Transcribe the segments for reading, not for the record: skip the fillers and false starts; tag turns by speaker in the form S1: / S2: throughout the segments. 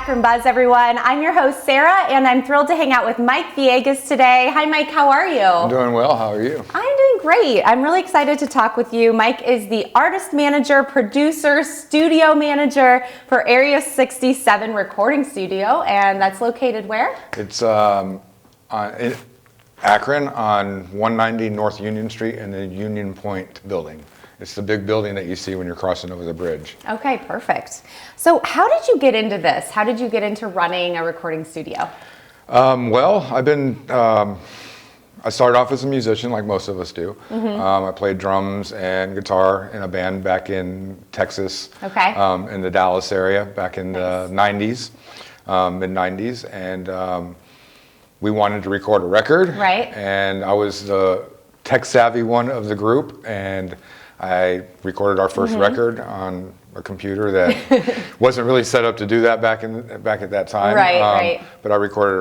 S1: Akron Buzz, everyone. I'm your host, Sarah, and I'm thrilled to hang out with Mike Villegas today. Hi, Mike. How are you?
S2: I'm doing well. How are you?
S1: I'm doing great. I'm really excited to talk with you. Mike is the artist manager, producer, studio manager for Area 67 Recording Studio, and that's located where?
S2: It's in Akron on 190 North Union Street in the Union Point building. It's the big building that you see when you're crossing over the bridge.
S1: Okay, perfect. So how did you get into this? How did you get into running a recording studio?
S2: Well, I started off as a musician like most of us do. I played drums and guitar in a band back in Texas, in the Dallas area back in the 90s, mid-90s. And we wanted to record a record.
S1: Right.
S2: And I was the tech-savvy one of the group. And I recorded our first record on a computer that wasn't really set up to do that back at that time.
S1: Right.
S2: But I recorded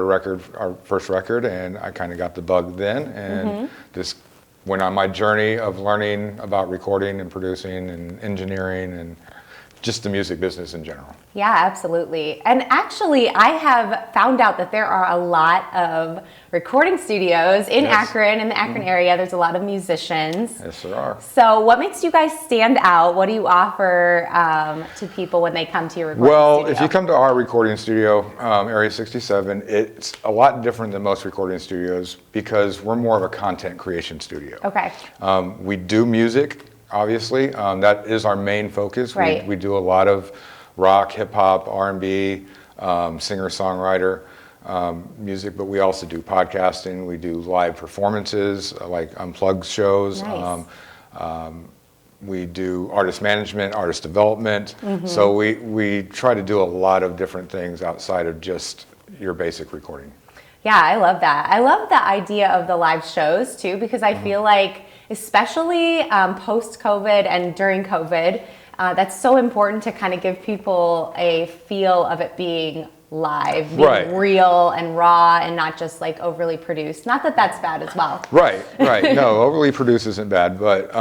S2: our first record, and I kind of got the bug then, and just went on my journey of learning about recording and producing and engineering and just the music business in general.
S1: Yeah, absolutely. And actually, I have found out that there are a lot of recording studios in Akron, in the Akron area. There's a lot of musicians.
S2: Yes, there are.
S1: So what makes you guys stand out? What do you offer to people when they come to your recording studio?
S2: Well, if you come to our recording studio, Area 67, it's a lot different than most recording studios because we're more of a content creation studio.
S1: Okay.
S2: We do music, obviously. That is our main focus.
S1: Right.
S2: We do a lot of rock, hip hop, R&B, singer-songwriter music, but we also do podcasting. We do live performances, like unplugged shows.
S1: Nice.
S2: We do artist management, artist development. So we try to do a lot of different things outside of just your basic recording.
S1: Yeah, I love that. I love the idea of the live shows too, because I feel like, especially post-COVID and during COVID, that's so important to kind of give people a feel of it being live, being real and raw and not just like overly produced. Not that that's bad as well.
S2: Right. No, overly produced isn't bad, but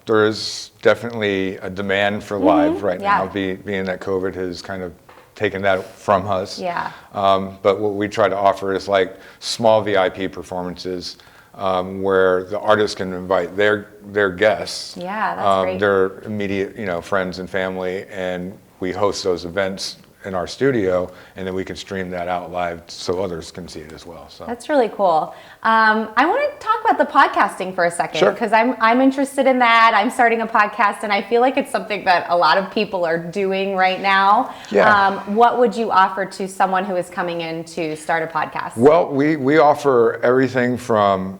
S2: there is definitely a demand for live right now, being that COVID has kind of taken that from us.
S1: Yeah.
S2: But what we try to offer is like small VIP performances where the artists can invite their guests,
S1: Yeah, that's great.
S2: their immediate friends and family, and we host those events in our studio, and then we can stream that out live so others can see it as well. So
S1: that's really cool. I want to talk about the podcasting for a second, because
S2: Sure.
S1: I'm interested in that. I'm starting a podcast, and I feel like it's something that a lot of people are doing right now.
S2: Yeah.
S1: What would you offer to someone who is coming in to start a podcast?
S2: Well, we offer everything from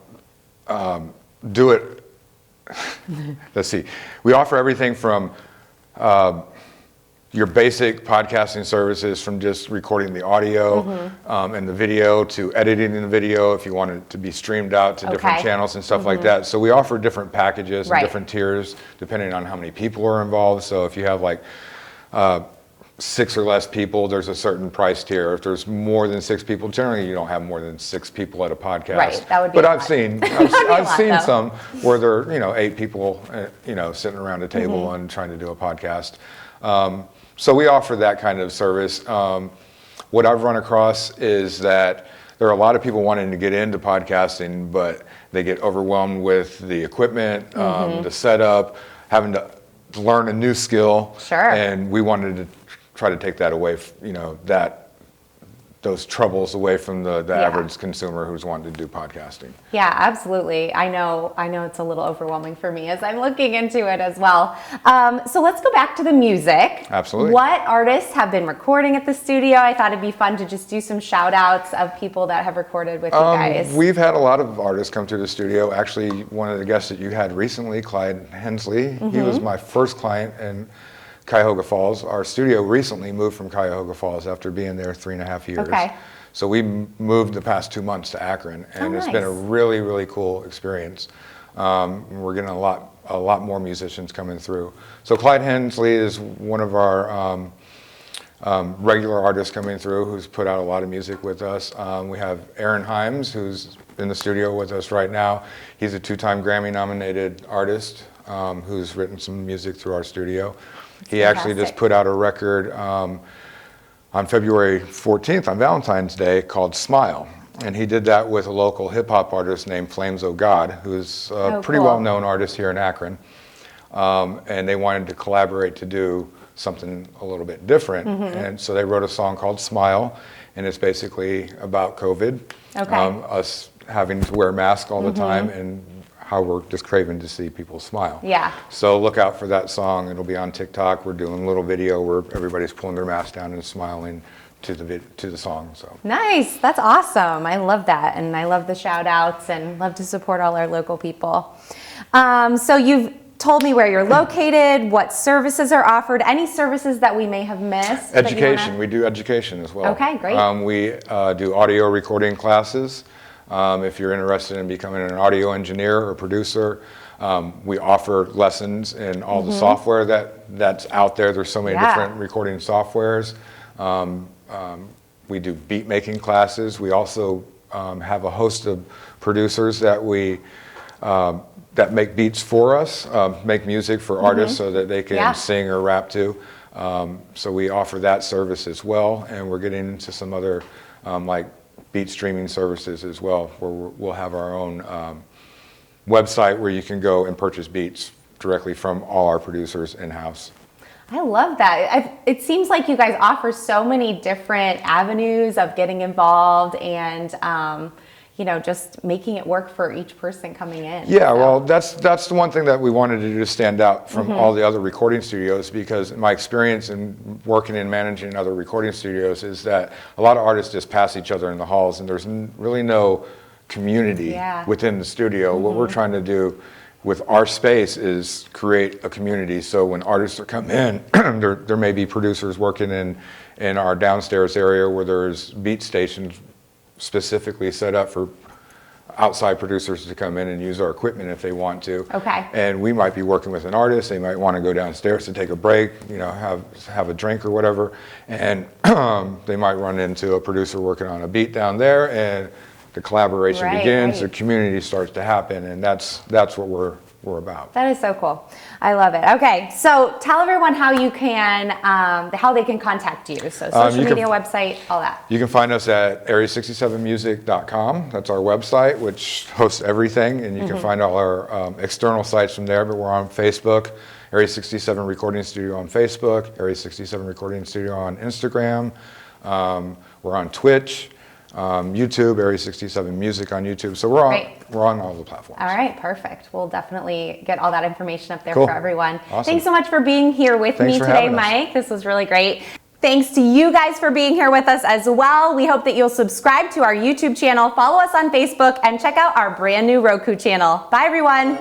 S2: let's see. We offer everything from your basic podcasting services, from just recording the audio and the video, to editing the video if you want it to be streamed out to different channels and stuff like that. So we offer different packages and different tiers depending on how many people are involved. So if you have like 6 or less people, there's a certain price tier. If there's more than 6 people, generally you don't have more than 6 people at a podcast.
S1: Right, that would be.
S2: But I've seen some where there are 8 people sitting around a table and trying to do a podcast. So we offer that kind of service. What I've run across is that there are a lot of people wanting to get into podcasting, but they get overwhelmed with the equipment, the setup, having to learn a new skill.
S1: Sure.
S2: And we wanted to try to take that away, those troubles away from the average consumer who's wanting to do podcasting.
S1: Yeah, absolutely. I know it's a little overwhelming for me as I'm looking into it as well. So let's go back to the music.
S2: Absolutely.
S1: What artists have been recording at the studio? I thought it'd be fun to just do some shout outs of people that have recorded with you guys.
S2: We've had a lot of artists come through the studio. Actually, one of the guests that you had recently, Clyde Hensley, he was my first client in Cuyahoga Falls. Our studio recently moved from Cuyahoga Falls after being there 3.5 years.
S1: Okay.
S2: So we moved the past 2 months to Akron, and it's been a really, really cool experience. We're getting a lot more musicians coming through. So Clyde Hensley is one of our regular artists coming through, who's put out a lot of music with us. We have Aaron Himes, who's in the studio with us right now. He's a 2-time Grammy-nominated artist who's written some music through our studio. He actually just put out a record on February 14th, on Valentine's Day, called Smile. And he did that with a local hip-hop artist named Flames O' God, who's a pretty well-known artist here in Akron. And they wanted to collaborate to do something a little bit different. And so they wrote a song called Smile, and it's basically about COVID, us having to wear masks all the time, and how we're just craving to see people smile.
S1: Yeah.
S2: So look out for that song. It'll be on TikTok. We're doing a little video where everybody's pulling their mask down and smiling to the song. So
S1: nice. That's awesome. I love that, and I love the shout outs and love to support all our local people. So you've told me where you're located, what services are offered, any services that we may have missed.
S2: Education. We do education as well.
S1: Okay, great.
S2: We do audio recording classes. If you're interested in becoming an audio engineer or producer, we offer lessons in all the software that's out there. There's so many different recording softwares. We do beat making classes. We also have a host of producers that that make beats for us, make music for artists so that they can sing or rap to. So we offer that service as well, and we're getting into some other like beat streaming services as well, where we'll have our own website where you can go and purchase beats directly from all our producers in-house.
S1: I love that. It seems like you guys offer so many different avenues of getting involved and you know, just making it work for each person coming in.
S2: Yeah, so. Well, that's the one thing that we wanted to do to stand out from all the other recording studios, because my experience in working and managing other recording studios is that a lot of artists just pass each other in the halls, and there's really no community within the studio. What we're trying to do with our space is create a community, so when artists are come in, there may be producers working in our downstairs area where there's beat stations specifically set up for outside producers to come in and use our equipment if they want to.
S1: Okay.
S2: And we might be working with an artist. They might want to go downstairs to take a break, you know, have a drink or whatever, and they might run into a producer working on a beat down there, and the collaboration begins. The community starts to happen, and that's what we're about.
S1: That is so cool. I love it. Okay, so tell everyone how you can, how they can contact you. So social media, website, all that.
S2: You can find us at area67music.com. That's our website, which hosts everything, and you can find all our external sites from there. But we're on Facebook, Area 67 Recording Studio on Facebook, Area 67 Recording Studio on Instagram. We're on Twitch. YouTube, Area 67 Music on YouTube. So we're on all the platforms.
S1: All right, perfect. We'll definitely get all that information up there for everyone.
S2: Awesome.
S1: Thanks so much for being here with me today, Mike. This was really great. Thanks to you guys for being here with us as well. We hope that you'll subscribe to our YouTube channel, follow us on Facebook, and check out our brand new Roku channel. Bye, everyone.